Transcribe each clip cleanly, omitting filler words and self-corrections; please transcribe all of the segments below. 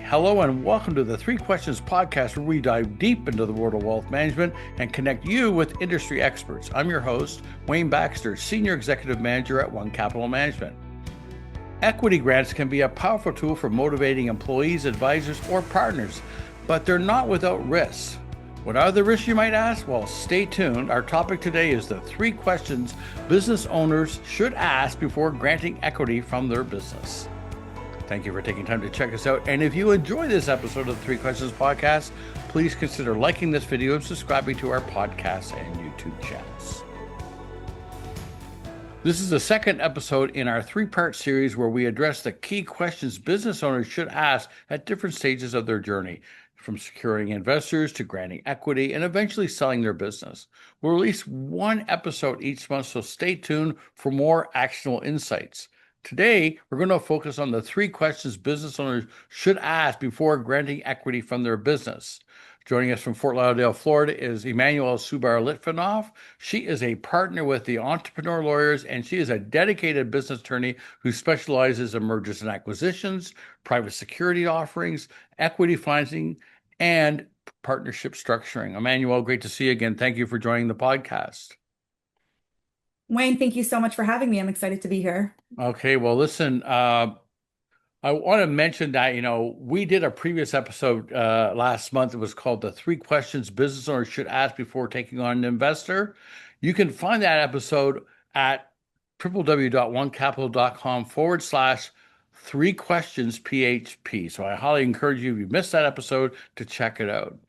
Hello and welcome to the Three Questions podcast, where we dive deep into the world of wealth management and connect you with industry experts. I'm your host, Wayne Baxter, Senior Executive Manager at One Capital Management. Equity grants can be a powerful tool for motivating employees, advisors, or partners, but they're not without risks. What are the risks, you might ask? Well, stay tuned. Our topic today is the three questions business owners should ask before granting equity from their business. Thank you for taking time to check us out. And if you enjoy this episode of the Three Questions podcast, please consider liking this video and subscribing to our podcast and YouTube channels. This is the second episode in our three-part series where we address the key questions business owners should ask at different stages of their journey, from securing investors to granting equity and eventually selling their business. We'll release one episode each month, so stay tuned for more actionable insights. Today, we're going to focus on the three questions business owners should ask before granting equity from their business. Joining us from Fort Lauderdale, Florida is Emmanuelle Subar Litvinov. She is a partner with the Entrepreneur Lawyers, and she is a dedicated business attorney who specializes in mergers and acquisitions, private security offerings, equity financing, and partnership structuring. Emmanuelle, great to see you again. Thank you for joining the podcast. Wayne, thank you so much for having me. I'm excited to be here. Okay, well, listen, I want to mention that, we did a previous episode last month. It was called The Three Questions Business Owners Should Ask Before Taking on an Investor. You can find that episode at www.onecapital.com/three questions PHP. So I highly encourage you, if you missed that episode, to check it out.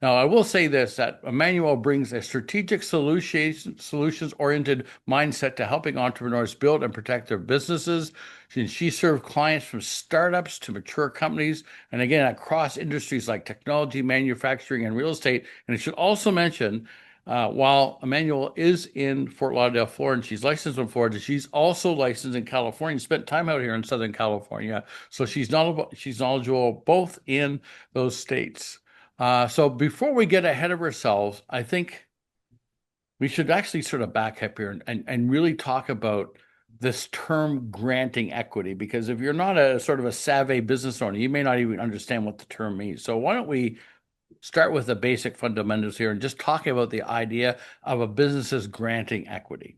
Now, I will say this, that Emmanuelle brings a strategic solutions-oriented mindset to helping entrepreneurs build and protect their businesses. She serves clients from startups to mature companies, and again, across industries like technology, manufacturing, and real estate. And I should also mention, while Emmanuelle is in Fort Lauderdale, Florida, and she's licensed in Florida, she's also licensed in California, spent time out here in Southern California. So she's knowledgeable both in those states. So before we get ahead of ourselves, I think we should actually sort of back up here and really talk about this term granting equity, because if you're not a sort of a savvy business owner, you may not even understand what the term means. So why don't we start with the basic fundamentals here and just talk about the idea of a business's granting equity.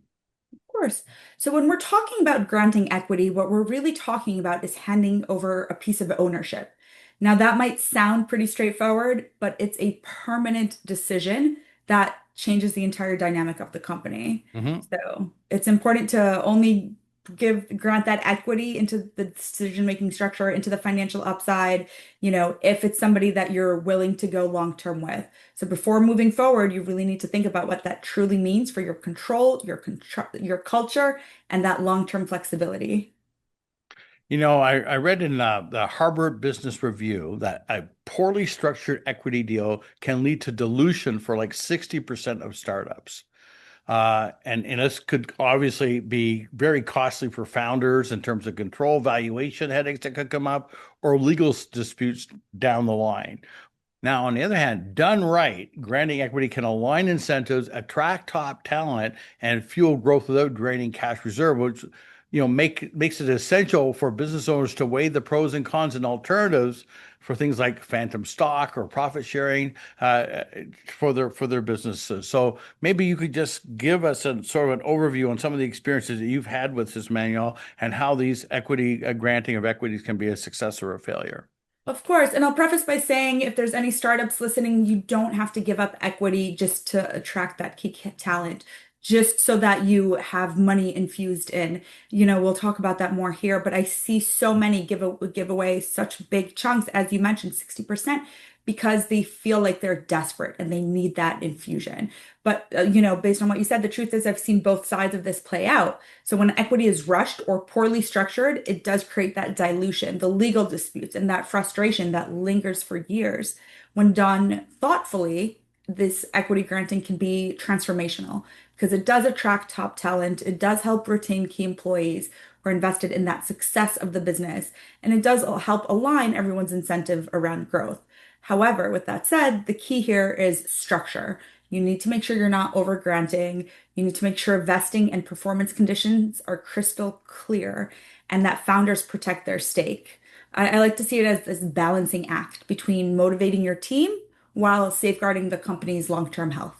Of course. So when we're talking about granting equity, what we're really talking about is handing over a piece of ownership. Now, that might sound pretty straightforward, but it's a permanent decision that changes the entire dynamic of the company. Mm-hmm. So it's important to only grant that equity into the decision-making structure, into the financial upside, if it's somebody that you're willing to go long-term with. So before moving forward, you really need to think about what that truly means for your control, your culture, and that long-term flexibility. I read in the Harvard Business Review that a poorly structured equity deal can lead to dilution for like 60% of startups. And this could obviously be very costly for founders in terms of control, valuation headaches that could come up, or legal disputes down the line. Now, on the other hand, done right, granting equity can align incentives, attract top talent, and fuel growth without draining cash reserve, which makes it essential for business owners to weigh the pros and cons and alternatives for things like phantom stock or profit sharing for their businesses. So maybe you could just give us a sort of an overview on some of the experiences that you've had with this, Manuel, and how these equity granting of equities can be a success or a failure. Of course. And I'll preface by saying if there's any startups listening, you don't have to give up equity just to attract that key talent, just so that you have money infused in. We'll talk about that more here, but I see so many give away such big chunks, as you mentioned, 60%, because they feel like they're desperate and they need that infusion. But, based on what you said, the truth is I've seen both sides of this play out. So when equity is rushed or poorly structured, it does create that dilution, the legal disputes, and that frustration that lingers for years. When done thoughtfully, this equity granting can be transformational because it does attract top talent. It does help retain key employees who are invested in that success of the business. And it does help align everyone's incentive around growth. However, with that said, the key here is structure. You need to make sure you're not over granting. You need to make sure vesting and performance conditions are crystal clear and that founders protect their stake. I like to see it as this balancing act between motivating your team while safeguarding the company's long-term health.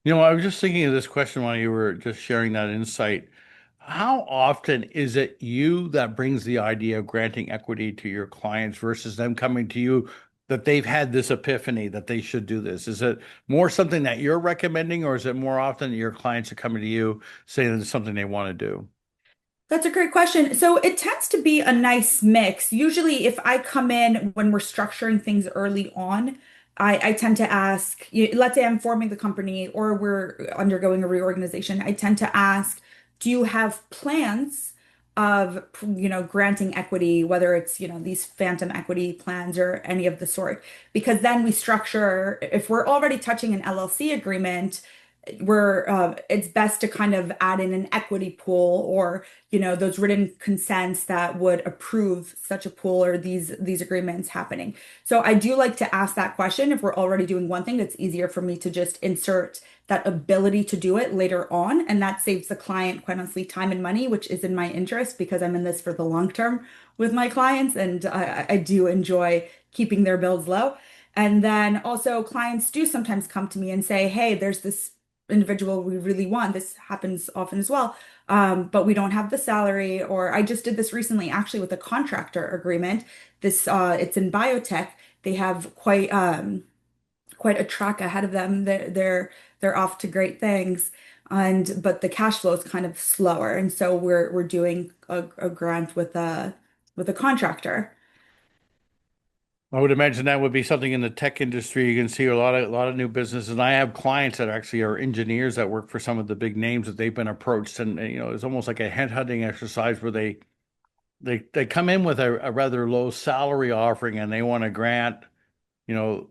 I was just thinking of this question while you were just sharing that insight. How often is it you that brings the idea of granting equity to your clients versus them coming to you that they've had this epiphany that they should do this? Is it more something that you're recommending, or is it more often that your clients are coming to you saying it's something they want to do? That's a great question. So it tends to be a nice mix. Usually, if I come in when we're structuring things early on, I tend to ask, let's say I'm forming the company or we're undergoing a reorganization, I tend to ask, do you have plans of, granting equity, whether it's, these phantom equity plans or any of the sort? Because then we structure, if we're already touching an LLC agreement, it's best to kind of add in an equity pool or those written consents that would approve such a pool or these agreements happening. So I do like to ask that question. If we're already doing one thing, it's easier for me to just insert that ability to do it later on, and that saves the client, quite honestly, time and money, which is in my interest because I'm in this for the long term with my clients, and I do enjoy keeping their bills low. And then also clients do sometimes come to me and say, hey, there's this individual we really want. This happens often as well. But we don't have the salary, or I just did this recently actually with a contractor agreement. It's in biotech. They have quite a track ahead of them. They're off to great things. And but the cash flow is kind of slower. And so we're doing a grant with a contractor. I would imagine that would be something in the tech industry. You can see a lot of new businesses. And I have clients that actually are engineers that work for some of the big names that they've been approached, and it's almost like a headhunting exercise where they come in with a rather low salary offering and they want to grant, you know,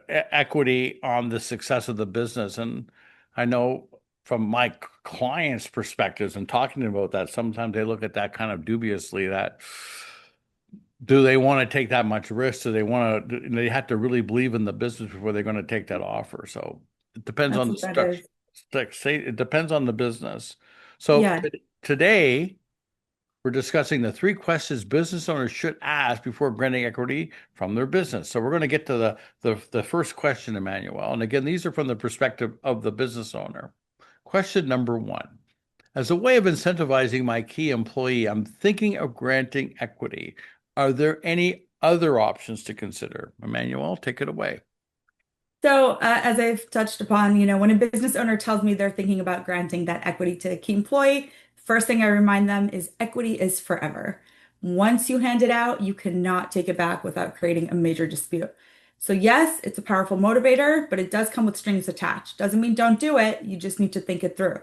equity on the success of the business. And I know from my clients' perspectives and talking to them about that, sometimes they look at that kind of dubiously that do they want to take that much risk? Do they want to, they have to really believe in the business before they're going to take that offer. So it depends That's on the what that structure. is. It depends on the business. So Yeah. today we're discussing the three questions business owners should ask before granting equity from their business. So we're going to get to the first question, Emmanuel. And again, these are from the perspective of the business owner. Question number one. As a way of incentivizing my key employee, I'm thinking of granting equity. Are there any other options to consider? Emmanuel, take it away. So, as I've touched upon, when a business owner tells me they're thinking about granting that equity to a key employee, first thing I remind them is equity is forever. Once you hand it out, you cannot take it back without creating a major dispute. So, yes, it's a powerful motivator, but it does come with strings attached. Doesn't mean don't do it. You just need to think it through.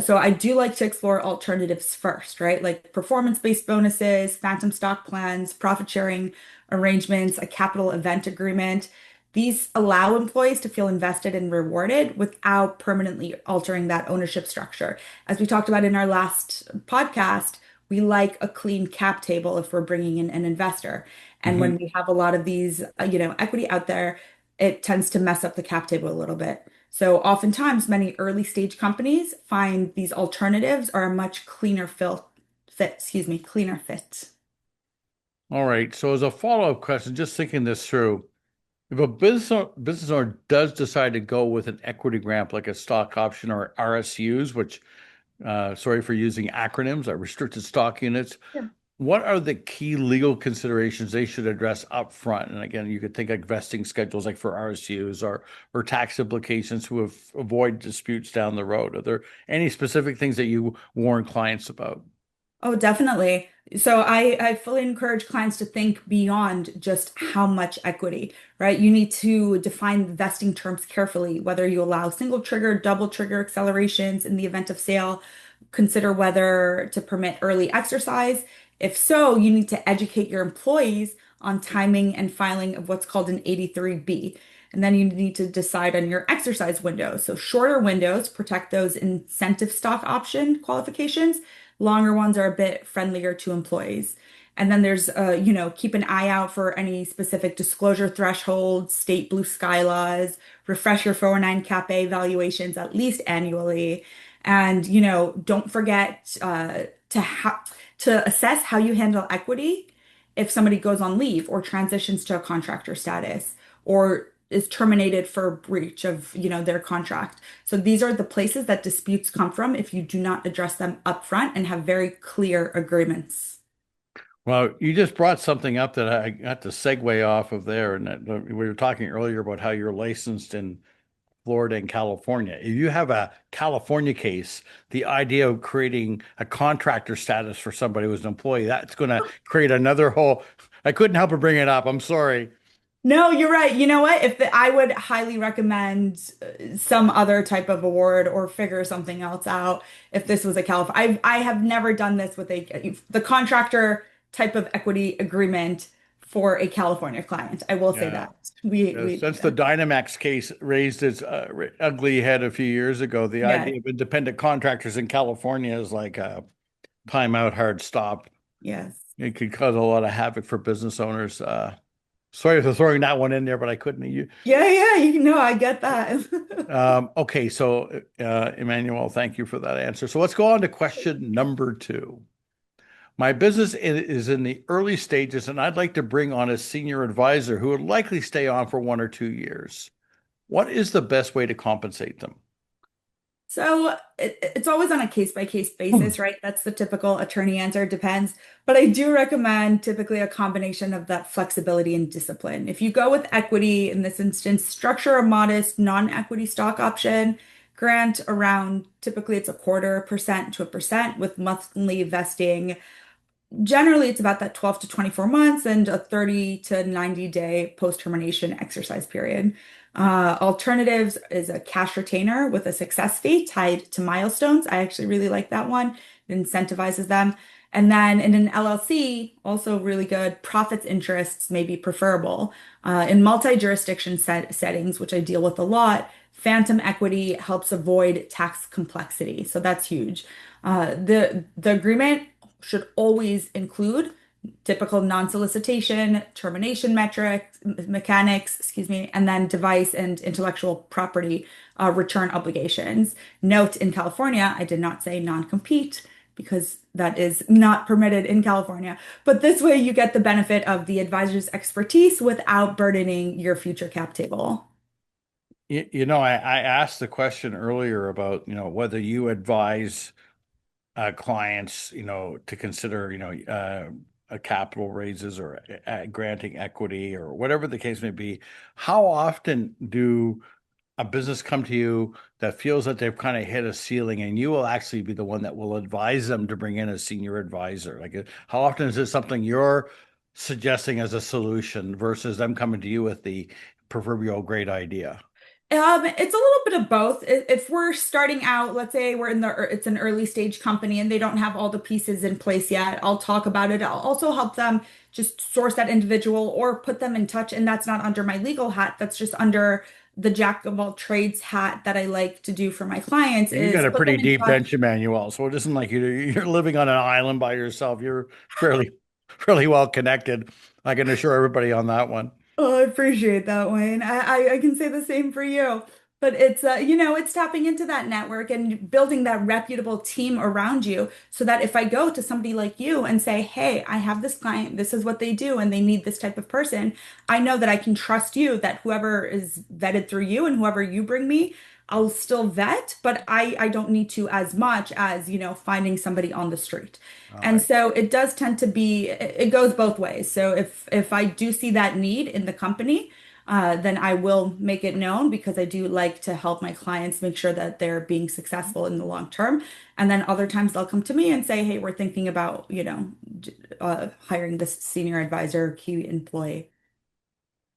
So, I do like to explore alternatives first, right? Like performance-based bonuses, phantom stock plans, profit sharing arrangements, a capital event agreement. These allow employees to feel invested and rewarded without permanently altering that ownership structure. As we talked about in our last podcast, we like a clean cap table if we're bringing in an investor. And when Mhm. we have a lot of these, equity out there, it tends to mess up the cap table a little bit. So oftentimes, many early stage companies find these alternatives are a much cleaner fit. All right. So as a follow-up question, just thinking this through, if a business owner does decide to go with an equity grant like a stock option or RSUs, which sorry for using acronyms, are restricted stock units, what are the key legal considerations they should address up front? And again, you could think like vesting schedules like for RSUs or tax implications to avoid disputes down the road. Are there any specific things that you warn clients about? Oh, definitely. So I fully encourage clients to think beyond just how much equity, right? You need to define the vesting terms carefully, whether you allow single trigger, double trigger accelerations in the event of sale. Consider whether to permit early exercise. If so, you need to educate your employees on timing and filing of what's called an 83B. And then you need to decide on your exercise windows. So shorter windows protect those incentive stock option qualifications. Longer ones are a bit friendlier to employees. And then there's, keep an eye out for any specific disclosure thresholds, state blue sky laws, refresh your 409 Cap A valuations at least annually. And, don't forget to to assess how you handle equity if somebody goes on leave or transitions to a contractor status or is terminated for breach of, their contract. So these are the places that disputes come from if you do not address them upfront and have very clear agreements. Well, you just brought something up that I got to segue off of there, and that we were talking earlier about how you're licensed in Florida and California. If you have a California case, the idea of creating a contractor status for somebody who's an employee, that's going to create another whole. I couldn't help but bring it up. I'm sorry. No, you're right. You know what? I would highly recommend some other type of award or figure something else out if this was a California. I have never done this with the contractor type of equity agreement for a California client. I will say Yeah. that. We Yeah, we since the Dynamax case raised its ugly head a few years ago, the yeah, idea of independent contractors in California is like a timeout, hard stop. yes. It could cause a lot of havoc for business owners. Sorry for throwing that one in there, but I couldn't. Yeah, yeah, you know, I get that. Okay, so Emmanuel, thank you for that answer. So let's go on to question number two. My business is in the early stages, and I'd like to bring on a senior advisor who would likely stay on for 1 or 2 years. What is the best way to compensate them? So it's always on a case by case Hmm. basis, right? That's the typical attorney answer, depends. But I do recommend typically a combination of that flexibility and discipline. If you go with equity, in this instance, structure a modest non-equity stock option, grant around typically it's 0.25% to 1% with monthly vesting. Generally, it's about that 12 to 24 months and a 30 to 90 day post-termination exercise period. Alternatives is a cash retainer with a success fee tied to milestones. I actually really like that one. It incentivizes them. And then in an LLC, also really good, profits interests may be preferable. In multi-jurisdiction settings, which I deal with a lot, phantom equity helps avoid tax complexity. So that's huge. The agreement should always include typical non-solicitation, termination metrics, mechanics, excuse me, and then device and intellectual property return obligations. Note in California, I did not say non-compete because that is not permitted in California. But this way you get the benefit of the advisor's expertise without burdening your future cap table. I asked the question earlier about, whether you advise clients, to consider, capital raises or granting equity or whatever the case may be. How often do a business come to you that feels that they've kind of hit a ceiling and you will actually be the one that will advise them to bring in a senior advisor? Like, how often is this something you're suggesting as a solution versus them coming to you with the proverbial great idea? It's a little bit of both. If we're starting out, let's say it's an early stage company and they don't have all the pieces in place yet, I'll talk about it. I'll also help them just source that individual or put them in touch. And that's not under my legal hat. That's just under the jack of all trades hat that I like to do for my clients You is got a put pretty them in deep touch. bench, Emmanuel. So it isn't like you're living on an island by yourself. You're fairly well connected. I can assure everybody on that one. Oh, I appreciate that, Wayne. I can say the same for you. But it's tapping into that network and building that reputable team around you so that if I go to somebody like you and say, hey, I have this client, this is what they do, and they need this type of person, I know that I can trust you, that whoever is vetted through you and whoever you bring me, I'll still vet, but I don't need to as much as, finding somebody on the street. All And right. so it does tend to be, it goes both ways. So if I do see that need in the company, then I will make it known because I do like to help my clients make sure that they're being successful in the long term. And then other times they'll come to me and say, hey, we're thinking about, hiring this senior advisor, key employee.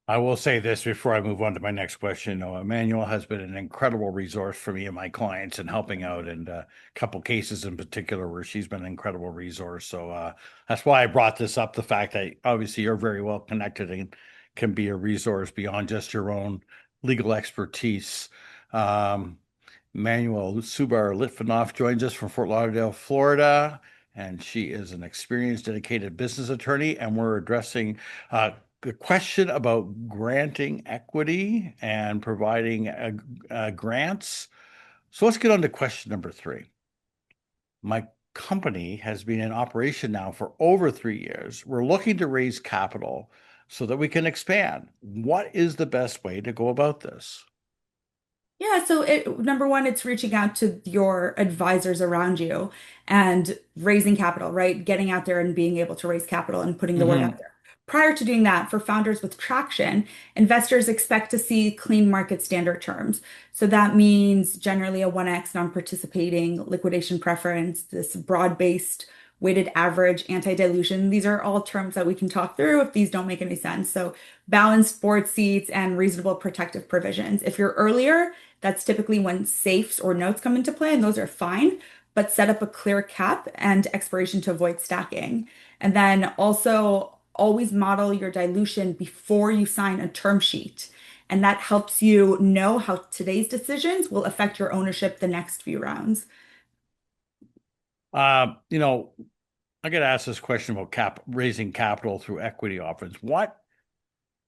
I will say this before I move on to my next question. Emmanuel has been an incredible resource for me and my clients in helping out, and a couple cases in particular where she's been an incredible resource. So that's why I brought this up. The fact that obviously you're very well connected and can be a resource beyond just your own legal expertise. Um, Emmanuelle Subar Litvinov joins us from Fort Lauderdale, Florida, and she is an experienced, dedicated business attorney. And we're addressing the question about granting equity and providing grants. So let's get on to question number three. My company has been in operation now for over 3 years. We're looking to raise capital so that we can expand. What is the best way to go about this? Yeah, so number one, it's reaching out to your advisors around you and raising capital, right? Getting out there and being able to raise capital and putting the word out Hmm. there. Prior to doing that, for founders with traction, investors expect to see clean market standard terms. So that means generally a 1x non-participating liquidation preference, this broad-based weighted average anti-dilution. These are all terms that we can talk through if these don't make any sense. So balanced board seats and reasonable protective provisions. If you're earlier, that's typically when safes or notes come into play, and those are fine, but set up a clear cap and expiration to avoid stacking. And then also always model your dilution before you sign a term sheet. And that helps you know how today's decisions will affect your ownership the next few rounds. You know, I get asked this question about raising capital through equity offerings. What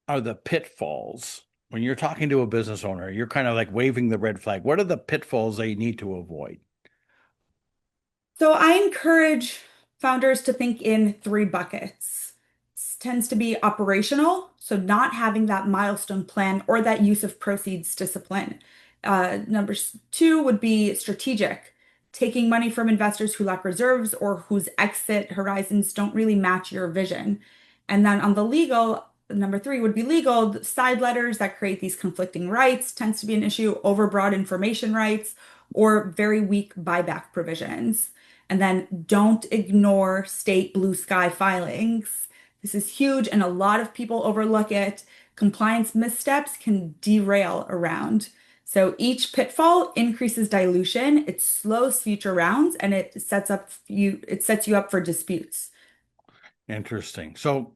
are the pitfalls when you're talking to a business owner? You're kind of like waving the red flag. What are the pitfalls they need to avoid? So I encourage founders to think in three buckets. This tends to be operational, so not having that milestone plan or that use of proceeds discipline. Number two would be strategic, taking money from investors who lack reserves or whose exit horizons don't really match your vision. And then on the legal, number three would be legal, side letters that create these conflicting rights tends to be an issue, overbroad information rights, or very weak buyback provisions. And then don't ignore state blue sky filings. This is huge, and a lot of people overlook it. Compliance missteps can derail a round. So each pitfall increases dilution, it slows future rounds, and it sets you up for disputes. Interesting. So,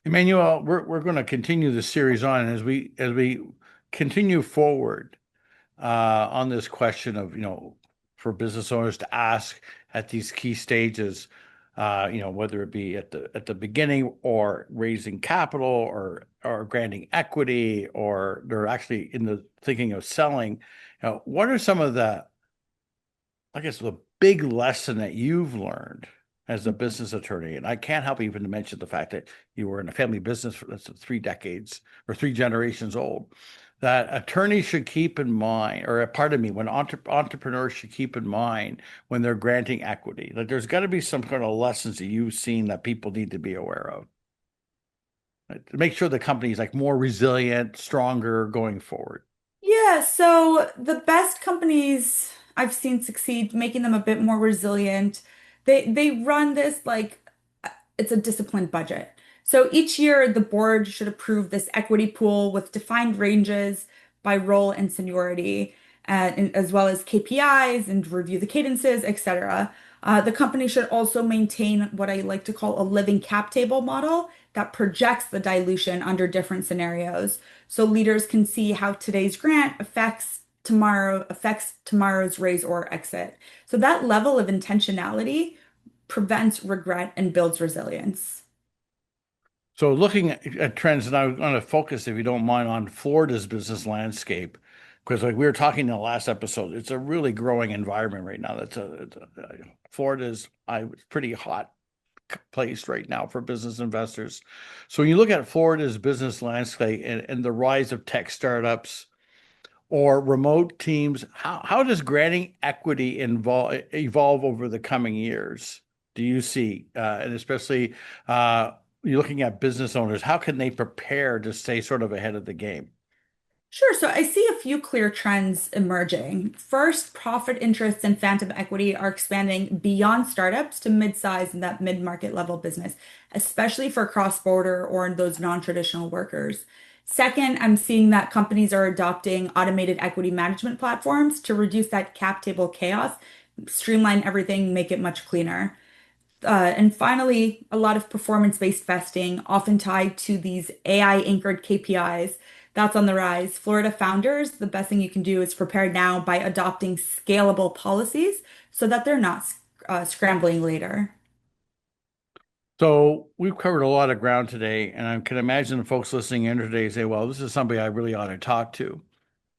Emmanuel, we're going to continue the series on as we continue forward on this question of, for business owners to ask at these key stages, whether it be at the beginning or raising capital or granting equity, or they're actually in the thinking of selling. What are some of the, I guess, the big lesson that you've learned as a business attorney? And I can't help even to mention the fact that you were in a family business for that's 3 decades or 3 generations old. That attorneys should keep in mind, or pardon me, when entrepreneurs should keep in mind when they're granting equity. Like there's got to be some kind of lessons that you've seen that people need to be aware of, right, to make sure the company is like more resilient, stronger going forward. Yeah, so the best companies I've seen succeed, making them a bit more resilient, they run this like it's a disciplined budget. So each year the board should approve this equity pool with defined ranges by role and seniority, as well as KPIs and review the cadences, etc. The company should also maintain what I like to call a living cap table model that projects the dilution under different scenarios so leaders can see how today's grant affects tomorrow's raise or exit. So that level of intentionality prevents regret and builds resilience. So looking at trends, and I'm going to focus, if you don't mind, on Florida's business landscape, because like we were talking in the last episode, it's a really growing environment right now. Florida's pretty hot place right now for business investors. So when you look at Florida's business landscape and the rise of tech startups or remote teams, how does granting equity evolve over the coming years? Do you see, and especially you're looking at business owners, how can they prepare to stay sort of ahead of the game? Sure. So I see a few clear trends emerging. First, profit interests and phantom equity are expanding beyond startups to mid-size and that mid-market level business, especially for cross-border or those non-traditional workers. Second, I'm seeing that companies are adopting automated equity management platforms to reduce that cap table chaos, streamline everything, make it much cleaner. And finally, a lot of performance-based vesting, often tied to these AI-anchored KPIs. That's on the rise. Florida founders, the best thing you can do is prepare now by adopting scalable policies so that they're not scrambling later. So we've covered a lot of ground today, and I can imagine the folks listening in today say, well, this is somebody I really ought to talk to.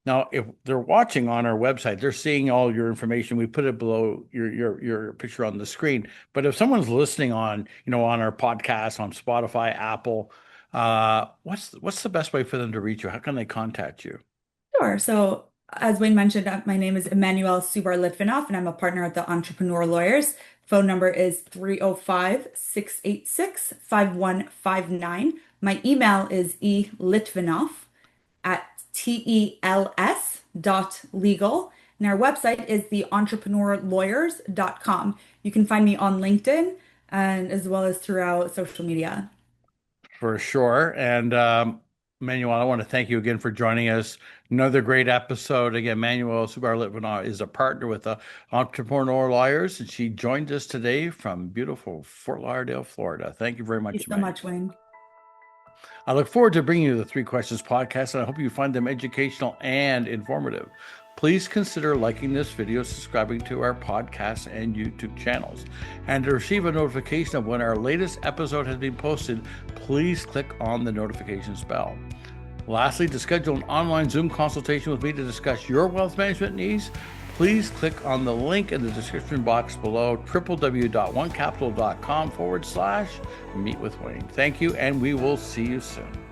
Now, if they're watching on our website, they're seeing all your information. We put it below your picture on the screen. But if someone's listening on, on our podcast on Spotify, Apple, what's the best way for them to reach you? How can they contact you? Sure. So, as Wayne mentioned, my name is Emmanuelle Subar Litvinov, and I'm a partner at the Entrepreneur Lawyers. Phone number is 305-686-5159. My email is elitvinov at tels.legal. And our website is theentrepreneurlawyers.com. You can find me on LinkedIn and as well as throughout social media. For sure. And Manuel, I want to thank you again for joining us. Another great episode. Again, Manuel Subar Litvinov is a partner with the Entrepreneur Lawyers, and she joined us today from beautiful Fort Lauderdale, Florida. Thank you very Thank you much, so Manuel. much, Wayne. I look forward to bringing you the Three Questions podcast, and I hope you find them educational and informative. Please consider liking this video, subscribing to our podcast and YouTube channels. And to receive a notification of when our latest episode has been posted, please click on the notifications bell. Lastly, to schedule an online Zoom consultation with me to discuss your wealth management needs, please click on the link in the description box below, www.onecapital.com/meet with Wayne. Thank you, and we will see you soon.